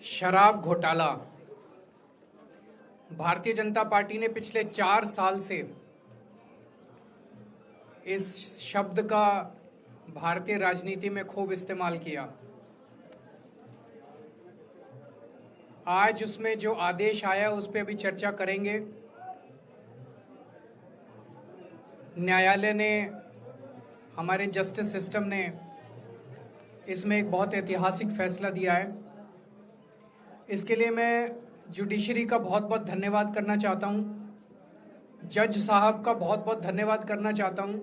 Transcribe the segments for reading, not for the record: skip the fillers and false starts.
शराब घोटाला। भारतीय जनता पार्टी ने पिछले 4 साल से इस शब्द का भारतीय राजनीति में खूब इस्तेमाल किया। आज उसमें जो आदेश आया उस पर अभी चर्चा करेंगे। न्यायालय ने, हमारे जस्टिस सिस्टम ने इसमें एक बहुत ऐतिहासिक फैसला दिया है। इसके लिए मैं जुडिशरी का बहुत बहुत धन्यवाद करना चाहता हूं, जज साहब का बहुत बहुत धन्यवाद करना चाहता हूं।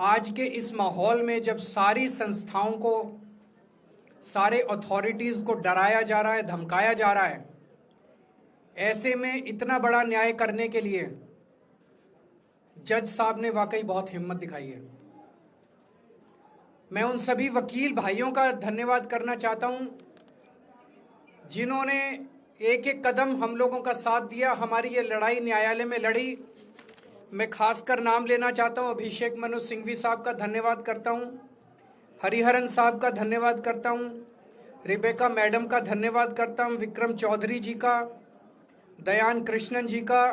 आज के इस माहौल में जब सारी संस्थाओं को, सारे अथॉरिटीज को डराया जा रहा है, धमकाया जा रहा है, ऐसे में इतना बड़ा न्याय करने के लिए जज साहब ने वाकई बहुत हिम्मत दिखाई है। मैं उन सभी वकील भाइयों का धन्यवाद करना चाहता हूं जिन्होंने एक एक कदम हम लोगों का साथ दिया, हमारी ये लड़ाई न्यायालय में लड़ी। मैं खासकर नाम लेना चाहता हूं, अभिषेक मनु सिंघवी साहब का धन्यवाद करता हूं, हरिहरन साहब का धन्यवाद करता हूं, रिबेका मैडम का धन्यवाद करता हूं, विक्रम चौधरी जी का, दयान कृष्णन जी का,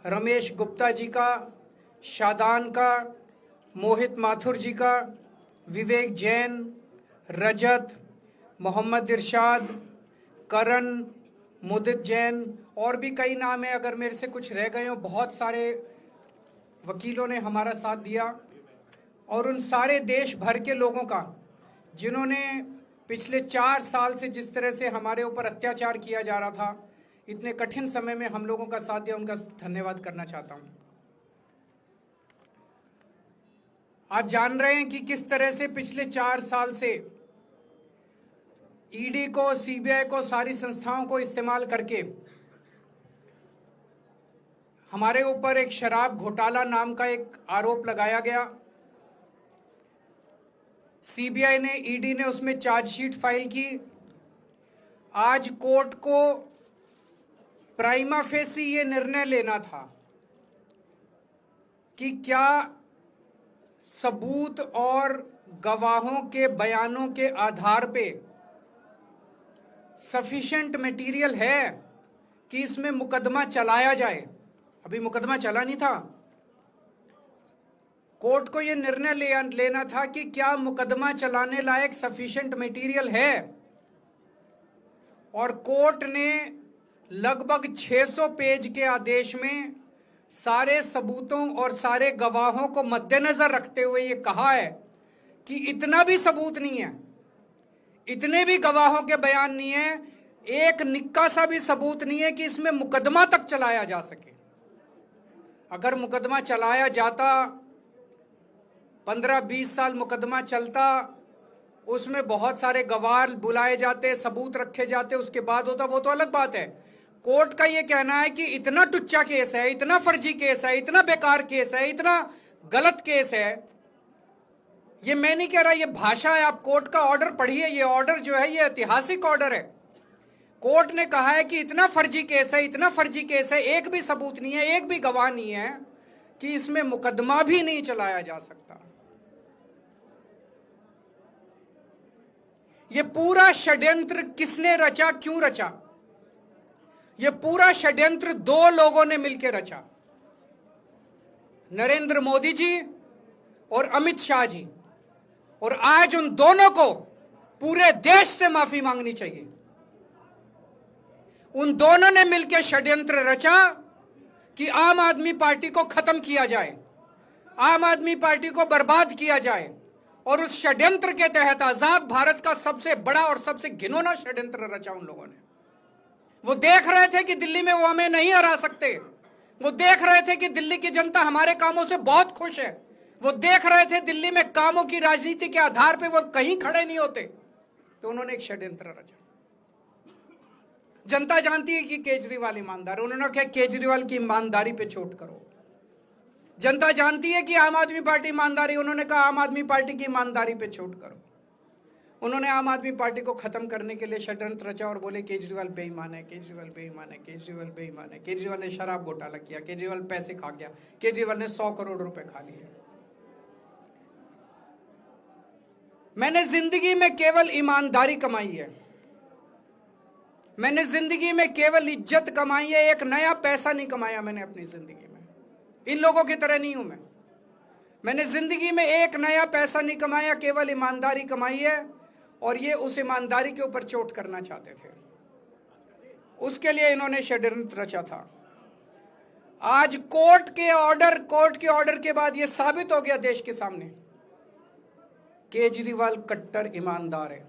रमेश गुप्ता जी का, शादान का, मोहित माथुर जी का, विवेक जैन, रजत, मोहम्मद इरशाद, करण, मुदित जैन, और भी कई नाम है, अगर मेरे से कुछ रह गए हो। बहुत सारे वकीलों ने हमारा साथ दिया, और उन सारे देश भर के लोगों का जिन्होंने पिछले 4 साल से जिस तरह से हमारे ऊपर अत्याचार किया जा रहा था, इतने कठिन समय में हम लोगों का साथ दिया, उनका धन्यवाद करना चाहता हूं। आप जान रहे हैं कि किस तरह से पिछले 4 साल से ईडी को, सीबीआई को, सारी संस्थाओं को इस्तेमाल करके हमारे ऊपर एक शराब घोटाला नाम का एक आरोप लगाया गया। सीबीआई ने, ईडी ने उसमें चार्जशीट फाइल की। आज कोर्ट को प्राइमा फेसी ये निर्णय लेना था कि क्या सबूत और गवाहों के बयानों के आधार पे सफिशिएंट मटेरियल है कि इसमें मुकदमा चलाया जाए। अभी मुकदमा चला नहीं था। कोर्ट को यह निर्णय लेना था कि क्या मुकदमा चलाने लायक सफिशिएंट मटेरियल है, और कोर्ट ने लगभग 600 पेज के आदेश में सारे सबूतों और सारे गवाहों को मद्देनजर रखते हुए ये कहा है कि इतना भी सबूत नहीं है, इतने भी गवाहों के बयान नहीं है, एक निक्का सा भी सबूत नहीं है कि इसमें मुकदमा तक चलाया जा सके। अगर मुकदमा चलाया जाता, 15-20 साल मुकदमा चलता, उसमें बहुत सारे गवाह बुलाए जाते, सबूत रखे जाते, उसके बाद होता, वो तो अलग बात है। कोर्ट का ये कहना है कि इतना टुच्चा केस है, इतना फर्जी केस है, इतना बेकार केस है, इतना गलत केस है। ये मैं नहीं कह रहा, ये भाषा है। आप कोर्ट का ऑर्डर पढ़िए। ये ऑर्डर जो है ये ऐतिहासिक ऑर्डर है। कोर्ट ने कहा है कि इतना फर्जी केस है, इतना फर्जी केस है, एक भी सबूत नहीं है, एक भी गवाह नहीं है कि इसमें मुकदमा भी नहीं चलाया जा सकता। ये पूरा षड्यंत्र किसने रचा, क्यों रचा? ये पूरा षड्यंत्र 2 लोगों ने मिलकर रचा, नरेंद्र मोदी जी और अमित शाह जी। और आज उन दोनों को पूरे देश से माफी मांगनी चाहिए। उन दोनों ने मिलकर षड्यंत्र रचा कि आम आदमी पार्टी को खत्म किया जाए, आम आदमी पार्टी को बर्बाद किया जाए। और उस षड्यंत्र के तहत आजाद भारत का सबसे बड़ा और सबसे घिनौना षड्यंत्र रचा उन लोगों ने। वो देख रहे थे कि दिल्ली में वो हमें नहीं हरा सकते। वो देख रहे थे कि दिल्ली की जनता हमारे कामों से बहुत खुश है। वो देख रहे थे दिल्ली में कामों की राजनीति के आधार पे वो कहीं खड़े नहीं होते, तो उन्होंने एक षड्यंत्र रचा। जनता जानती है कि केजरीवाल ईमानदार, उन्होंने कहा केजरीवाल की ईमानदारी पे चोट करो। जनता जानती है कि आम आदमी पार्टी ईमानदारी, उन्होंने कहा आम आदमी पार्टी की ईमानदारी पे चोट करो। उन्होंने आम आदमी पार्टी को खत्म करने के लिए षड्यंत्र रचा और बोले केजरीवाल बेईमान है, केजरीवाल बेईमान है, केजरीवाल बेईमान है, केजरीवाल ने शराब घोटाला किया, केजरीवाल पैसे खा गया, केजरीवाल ने 100 करोड़ रुपए खा लिए। मैंने जिंदगी में केवल ईमानदारी कमाई है, मैंने जिंदगी में केवल इज्जत कमाई है, एक नया पैसा नहीं कमाया मैंने अपनी जिंदगी में। इन लोगों की तरह नहीं हूं मैंने जिंदगी में एक नया पैसा नहीं कमाया, केवल ईमानदारी कमाई है। और ये उस ईमानदारी के ऊपर चोट करना चाहते थे, उसके लिए इन्होंने षड्यंत्र रचा था। आज कोर्ट के ऑर्डर के बाद ये साबित हो गया देश के सामने, केजरीवाल कट्टर ईमानदार है,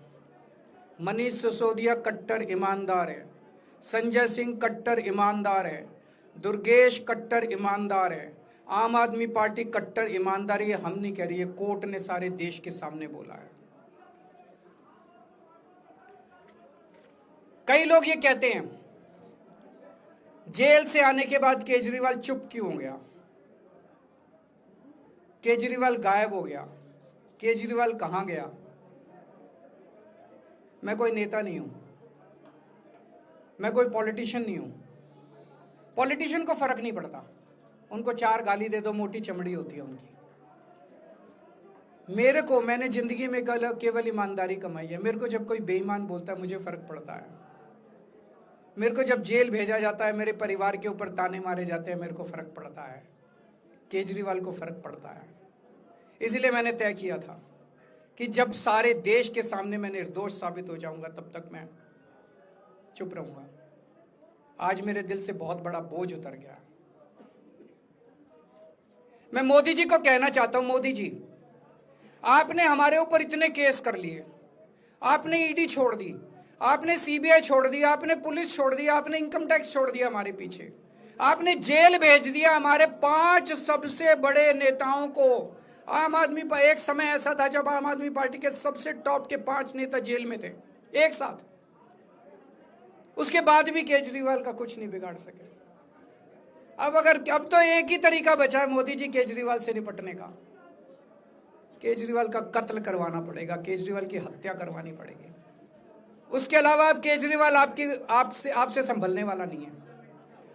मनीष सिसोदिया कट्टर ईमानदार है, संजय सिंह कट्टर ईमानदार है, दुर्गेश कट्टर ईमानदार है, आम आदमी पार्टी कट्टर ईमानदारी है। हम नहीं कह रही है, कोर्ट ने सारे देश के सामने बोला है। कई लोग ये कहते हैं जेल से आने के बाद केजरीवाल चुप क्यों हो गया, केजरीवाल गायब हो गया, केजरीवाल कहां गया। मैं कोई नेता नहीं हूं, मैं कोई पॉलिटिशियन नहीं हूं। पॉलिटिशियन को फर्क नहीं पड़ता, उनको 4 गाली दे दो, मोटी चमड़ी होती है उनकी। मैंने जिंदगी में केवल ईमानदारी कमाई है। मेरे को जब कोई बेईमान बोलता है मुझे फर्क पड़ता है, मेरे को जब जेल भेजा जाता है, मेरे परिवार के ऊपर ताने मारे जाते हैं, मेरे को फर्क पड़ता है। केजरीवाल को फर्क पड़ता है। इसलिए मैंने तय किया था कि जब सारे देश के सामने मैं निर्दोष साबित हो जाऊंगा तब तक मैं चुप रहूंगा। आज मेरे दिल से बहुत बड़ा बोझ उतर गया। मैं मोदी जी को कहना चाहता हूं, मोदी जी आपने हमारे ऊपर इतने केस कर लिए, आपने ईडी छोड़ दी, आपने सीबीआई छोड़ दी, आपने पुलिस छोड़ दी, आपने इनकम टैक्स छोड़ दिया हमारे पीछे, आपने जेल भेज दिया हमारे 5 सबसे बड़े नेताओं को। आम आदमी एक समय ऐसा था जब आम आदमी पार्टी के सबसे टॉप के 5 नेता जेल में थे एक साथ। उसके बाद भी केजरीवाल का कुछ नहीं बिगाड़ सके। अब तो एक ही तरीका बचा है मोदी जी केजरीवाल से निपटने का, केजरीवाल का कत्ल करवाना पड़ेगा, केजरीवाल की हत्या करवानी पड़ेगी। उसके अलावा अब केजरीवाल आपसे संभलने वाला नहीं है।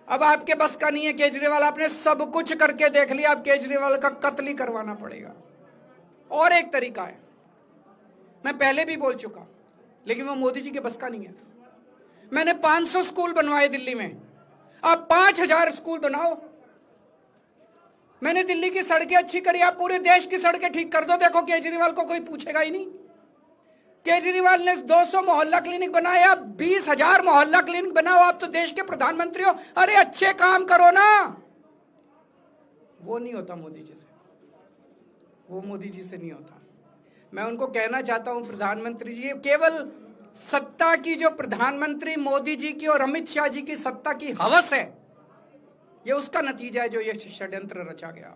अब आपके बस का नहीं है केजरीवाल, आपने सब कुछ करके देख लिया, अब केजरीवाल का कत्ल ही करवाना पड़ेगा। और एक तरीका है, मैं पहले भी बोल चुका, लेकिन वो मोदी जी के बस का नहीं है। मैंने 500 स्कूल बनवाए दिल्ली में, आप 5000 स्कूल बनाओ। मैंने दिल्ली की सड़कें अच्छी करी, आप पूरे देश की सड़कें ठीक कर दो, देखो केजरीवाल को कोई पूछेगा ही नहीं। केजरीवाल ने 200 मोहल्ला क्लिनिक बनाया, 20,000 मोहल्ला क्लिनिक बनाओ, आप तो देश के प्रधानमंत्री हो, अरे अच्छे काम करो ना। वो नहीं होता मोदी जी से, वो मोदी जी से नहीं होता। मैं उनको कहना चाहता हूं, प्रधानमंत्री जी, केवल सत्ता की जो प्रधानमंत्री मोदी जी की और अमित शाह जी की सत्ता की हवस है, ये उसका नतीजा है जो ये षड्यंत्र रचा गया।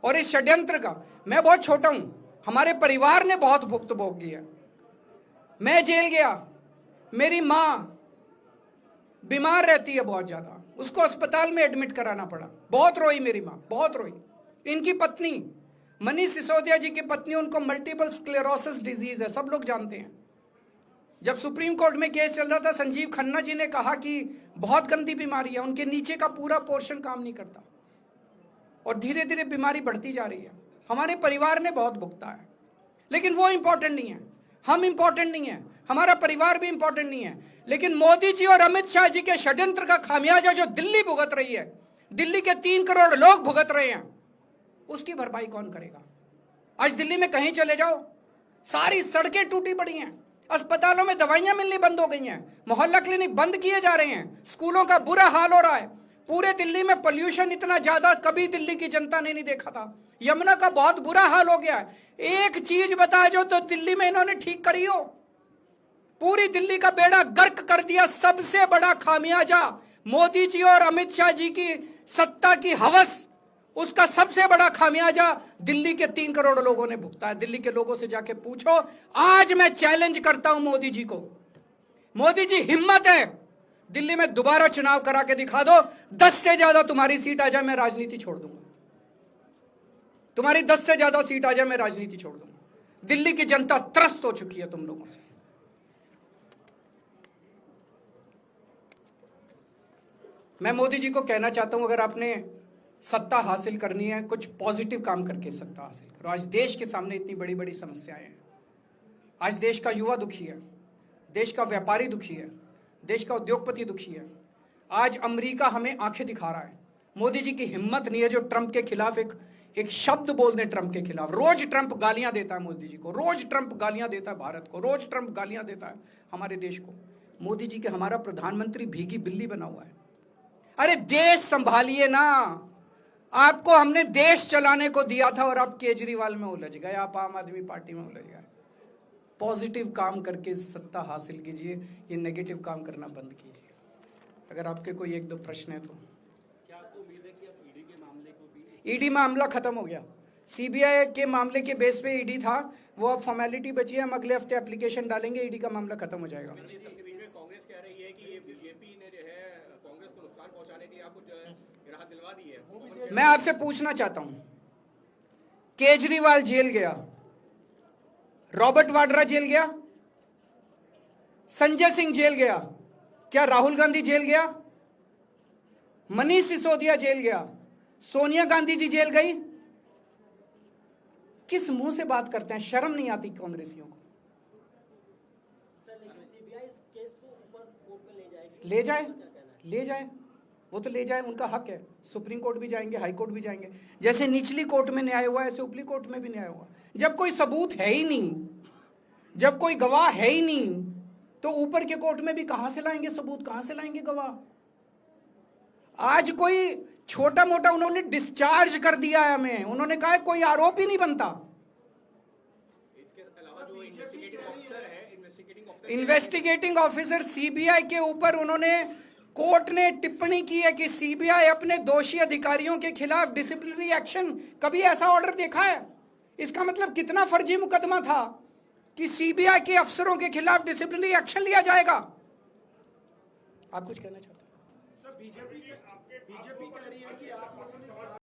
और इस षड्यंत्र का मैं बहुत छोटा हूं, हमारे परिवार ने बहुत भुगत भोगी है। मैं जेल गया, मेरी मां बीमार रहती है बहुत ज्यादा, उसको अस्पताल में एडमिट कराना पड़ा, बहुत रोई मेरी मां, बहुत रोई। इनकी पत्नी मनीष सिसोदिया जी की पत्नी, उनको मल्टीपल स्क्लेरोसिस डिजीज है, सब लोग जानते हैं। जब सुप्रीम कोर्ट में केस चल रहा था, संजीव खन्ना जी ने कहा कि बहुत गंदी बीमारी है, उनके नीचे का पूरा पोर्शन काम नहीं करता और धीरे धीरे बीमारी बढ़ती जा रही है। हमारे परिवार ने बहुत भुगता है, लेकिन वो इंपॉर्टेंट नहीं है, हम इंपॉर्टेंट नहीं है, हमारा परिवार भी इंपॉर्टेंट नहीं है। लेकिन मोदी जी और अमित शाह जी के षड्यंत्र का खामियाजा जो दिल्ली भुगत रही है, दिल्ली के 3 करोड़ लोग भुगत रहे हैं, उसकी भरपाई कौन करेगा। आज दिल्ली में कहीं चले जाओ, सारी सड़कें टूटी पड़ी हैं, अस्पतालों में दवाइयां मिलनी बंद हो गई हैं, मोहल्ला क्लिनिक बंद किए जा रहे हैं, स्कूलों का बुरा हाल हो रहा है। पूरे दिल्ली में पोल्यूशन इतना ज्यादा कभी दिल्ली की जनता ने नहीं देखा था। यमुना का बहुत बुरा हाल हो गया है। एक चीज बता जो तो दिल्ली में इन्होंने ठीक करी हो, पूरी दिल्ली का बेड़ा गर्क कर दिया। सबसे बड़ा खामियाजा मोदी जी और अमित शाह जी की सत्ता की हवस, उसका सबसे बड़ा खामियाजा दिल्ली के 3 करोड़ लोगों ने भुगता है। दिल्ली के लोगों से जाके पूछो। आज मैं चैलेंज करता हूं मोदी जी को, मोदी जी हिम्मत है दिल्ली में दोबारा चुनाव करा के दिखा दो, 10 से ज्यादा तुम्हारी सीट आ जाए मैं राजनीति छोड़ दूंगा, तुम्हारी 10 से ज्यादा सीट आ जाए मैं राजनीति छोड़ दूंगा। दिल्ली की जनता त्रस्त हो चुकी है तुम लोगों से। मैं मोदी जी को कहना चाहता हूं, अगर आपने सत्ता हासिल करनी है, कुछ पॉजिटिव काम करके सत्ता हासिल करो। आज देश के सामने इतनी बड़ी बड़ी समस्याएं हैं। आज देश का युवा दुखी है, देश का व्यापारी दुखी है, देश का उद्योगपति दुखी है। आज अमेरिका हमें आंखें दिखा रहा है। मोदी जी की हिम्मत नहीं है जो ट्रंप के खिलाफ एक शब्द बोल दें। ट्रंप के खिलाफ रोज ट्रंप गालियां देता है मोदी जी को, रोज ट्रंप गालियां देता है भारत को, रोज ट्रंप गालियां देता है हमारे देश को। मोदी जी के हमारा प्रधानमंत्री भीगी बिल्ली बना हुआ है। अरे देश संभालिए ना, आपको हमने देश चलाने को दिया था और आप केजरीवाल में उलझ गए, आप आम आदमी पार्टी में उलझ गए। पॉजिटिव काम करके सत्ता हासिल कीजिए, ये नेगेटिव काम करना बंद कीजिए। अगर आपके कोई एक दो प्रश्न है तो। क्या आपको उम्मीद है कि अब ईडी के मामले को भी? ईडी मामला खत्म हो गया। सीबीआई के मामले के बेस पे ईडी था, वो अब फॉर्मेलिटी बची है। हम अगले हफ्ते एप्लीकेशन डालेंगे, ईडी का मामला खत्म हो जाएगा। कांग्रेस कह रही है कि ये बीजेपी ने जो है कांग्रेस को नुकसान पहुंचाने के लिए आपको जो है राहत दिलवा दी है। मैं आपसे पूछना चाहता हूं, केजरीवाल जेल गया, रॉबर्ट वाड्रा जेल गया, संजय सिंह जेल गया, क्या राहुल गांधी जेल गया, मनीष सिसोदिया जेल गया, सोनिया गांधी जी जेल गई? किस मुंह से बात करते हैं? शर्म नहीं आती कांग्रेसियों को? ले जाए, वो तो ले जाए, उनका हक है। सुप्रीम कोर्ट भी जाएंगे, हाई कोर्ट भी जाएंगे। जैसे निचली कोर्ट में न्याय हुआ, ऐसे ऊपरी कोर्ट में भी न्याय हुआ। जब कोई सबूत है ही नहीं, जब कोई गवाह है ही नहीं, तो ऊपर के कोर्ट में भी कहां से लाएंगे सबूत, कहां से लाएंगे गवाह? आज कोई छोटा मोटा उन्होंने डिस्चार्ज कर दिया है हमें, उन्होंने कहा कोई आरोप ही नहीं बनता। इसके अलावा जो इन्वेस्टिगेटिंग ऑफिसर है, इन्वेस्टिगेटिंग ऑफिसर सीबीआई के ऊपर उन्होंने, कोर्ट ने टिप्पणी की है कि सीबीआई अपने दोषी अधिकारियों के खिलाफ डिसिप्लिनरी एक्शन, कभी ऐसा ऑर्डर देखा है? इसका मतलब कितना फर्जी मुकदमा था कि सीबीआई के अफसरों के खिलाफ डिसिप्लिनरी एक्शन लिया जाएगा। आप कुछ कहना चाहते हैं? सर बीजेपी कह रही है